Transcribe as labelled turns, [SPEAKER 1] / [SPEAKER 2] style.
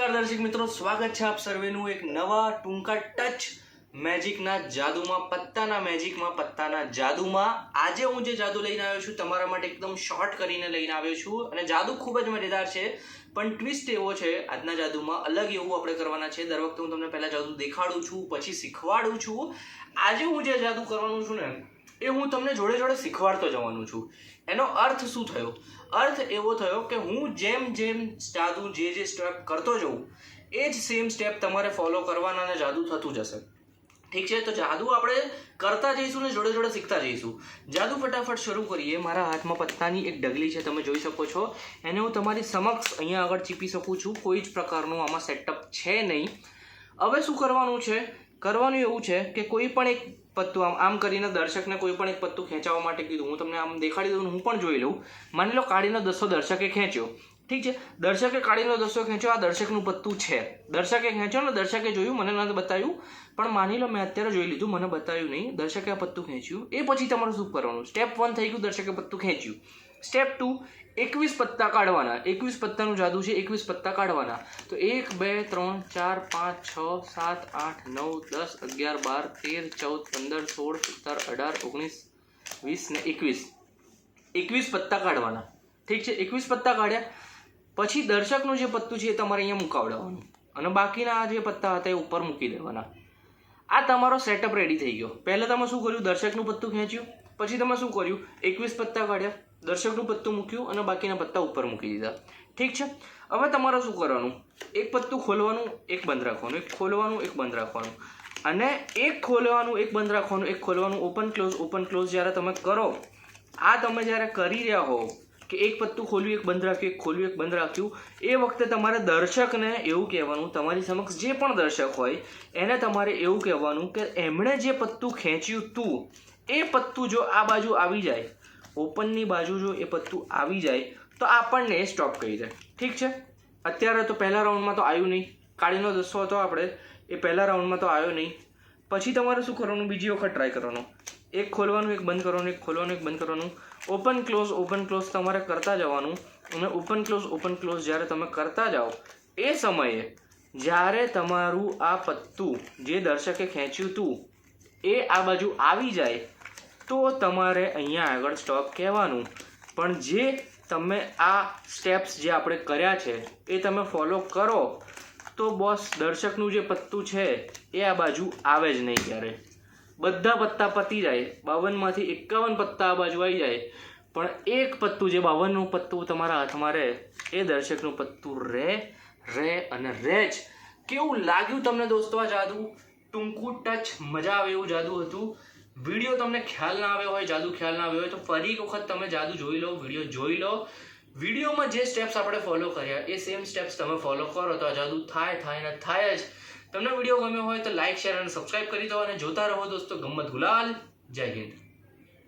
[SPEAKER 1] નમસ્કાર દર્શક મિત્રો, સ્વાગત છે આપ સર્વેનું એક નવા ટૂંકા ટચ મેજિકના જાદુમાં, પત્તાના જાદુમાં. આજે હું જે જાદુ લઈને આવ્યો છું તમારા માટે એકદમ શોર્ટ કરીને લઈને આવ્યો છું અને જાદુ ખૂબ જ મજેદાર છે, પણ ટ્વિસ્ટ એવો છે આજના જાદુમાં, અલગ એવું આપણે કરવાના છે. દર વખતે હું તમને પહેલાં જાદુ દેખાડું છું, પછી શીખવાડું છું. આજે હું જે જાદુ કરવાનું છું ને એ હું તમને જોડે જોડે શીખવાડતો જવાનું છું. એનો અર્થ શું થયો? અર્થ એવો થયો કે હું જેમ જાદુ જે સ્ટેપ કરતો જઉં એ જ સેમ સ્ટેપ તમારે ફોલો કરવાના અને જાદુ થતું જશે. ઠીક છે, તો જાદુ આપણે કરતા જઈશું ને જોડે જોડે શીખતા જઈશું. જાદુ ફટાફટ શરૂ કરીએ. મારા હાથમાં પત્તાની એક ડગલી છે, તમે જોઈ શકો છો. એને હું તમારી સમક્ષ અહીંયા આગળ ચીપી શકું છું. કોઈ જ પ્રકારનું આમાં સેટઅપ છે નહીં. હવે શું કરવાનું છે? કરવાનું એવું છે કે કોઈ પણ એક પત્તું આમ કરીને દર્શકને કોઈ પણ એક પત્તું ખેંચાવવા માટે કીધું. હું તમને આમ દેખાડી દઉં, હું પણ જોઈ લઉં. માની લો કાળીનો દસ્તો દર્શકે ખેંચ્યો. ઠીક છે, દર્શકે કાળીનો દસ્તો ખેંચ્યો, આ દર્શકનું પત્તું છે. દર્શકે ખેંચ્યો ને, દર્શકે જોયું, મને નથી બતાવ્યું, પણ માની લો મેં અત્યારે જોઈ લીધું, મને બતાવ્યું નહીં. દર્શકે આ પત્તું ખેંચ્યું. એ પછી તમારે શું કરવાનું? સ્ટેપ 1 થઈ ગયું, દર્શકે પત્તું ખેંચ્યું. સ્ટેપ 2, 21 પત્તા કાઢવાના. 21 પત્તાનું જાદુ છે, 21 પત્તા કાઢવાના. તો 1 2 3 4 5 6 7 8 9 10 11 12 13 14 15 16 17 18 19 20 ને 21. 21 પત્તા કાઢવાના. ઠીક છે, 21 પત્તા કાઢ્યા પછી દર્શકનું જે પત્તું છે એ તમારે અહીંયા મુકાવડાવવાનું અને બાકીના આ જે પત્તા હતા એ ઉપર મૂકી દેવાના. આ તમારો સેટઅપ રેડી થઈ ગયો. પહેલાં તમે શું કર્યું? દર્શકનું પત્તું ખેંચ્યું, પછી તમે શું કર્યું? 21 પત્તા કાઢ્યા, દર્શકનું પત્તું મૂક્યું અને બાકીના પત્તા ઉપર મૂકી દીધા. ઠીક છે, હવે તમારે શું કરવાનું? એક પત્તું ખોલવાનું, એક બંધ રાખવાનું, એક ખોલવાનું, એક બંધ રાખવાનું, અને એક ખોલવાનું, એક બંધ રાખવાનું, એક ખોલવાનું. ઓપન ક્લોઝ જ્યારે તમે કરો, આ તમે જ્યારે કરી રહ્યા હો કે એક પત્તું ખોલ્યું, એક બંધ રાખ્યું, એક ખોલ્યું, એક બંધ રાખ્યું, એ વખતે તમારે દર્શકને એવું કહેવાનું, તમારી સમક્ષ જે પણ દર્શક હોય એને તમારે એવું કહેવાનું કે એમણે જે પત્તું ખેંચ્યું તું એ પત્તું જો આ બાજુ આવી જાય, ઓપનની બાજુ જો એ પત્તું આવી જાય તો આપણને સ્ટોપ કરી દે. ઠીક છે, અત્યારે તો પહેલા રાઉન્ડમાં તો આવ્યું નહીં. કાળીનો દસ્તો હતો આપણે, એ પહેલા રાઉન્ડમાં તો આવ્યો નહીં. પછી તમારે શું કરવાનું? બીજી વખત ટ્રાય કરવાનો. એક ખોલવાનું, એક બંધ કરવાનું, એક ખોલવાનું, એક બંધ કરવાનું. ઓપન ક્લોઝ તમારે કરતા જવાનું. અને ઓપન ક્લોઝ જ્યારે તમે કરતા જાઓ એ સમયે જ્યારે તમારું આ પત્તું જે દર્શકે ખેંચ્યું હતું એ આ બાજુ આવી જાય તો તમારે અહીંયા આગળ સ્ટોપ કહેવાનું. પણ જે તમે આ સ્ટેપ્સ જે આપણે કર્યા છે એ તમે ફોલો કરો તો બોસ દર્શકનું જે પત્તું છે એ આ બાજુ આવે જ નહીં ક્યારે. બધા પત્તા પતી જાય, 52માંથી 51 પત્તા આ બાજુ આવી જાય, પણ એક પત્તું જે 52નું પત્તું તમારા હાથમાં રહે એ દર્શકનું પત્તું રહે અને રહે જ. કેવું લાગ્યું તમને દોસ્તો આ જાદુ? ટૂંકું ટચ, મજા આવે એવું જાદુ હતું. વિડીયો તમને ખ્યાલ ના આવ્યો હોય, જાદુ ખ્યાલ ના આવ્યો હોય તો ફરી એક વખત તમે જાદુ જોઈ લો, વિડીયો જોઈ લો. વિડીયોમાં જે સ્ટેપ્સ આપણે ફોલો કર્યા એ સેમ સ્ટેપ્સ તમે ફોલો કરો તો આ જાદુ થાય જ. તમને વિડીયો ગમ્યો હોય તો લાઇક, શેર અને સબસ્ક્રાઇબ કરી દો અને જોતા રહો દોસ્તો ગમ્મત ગુલાલ. જય હિન્દ.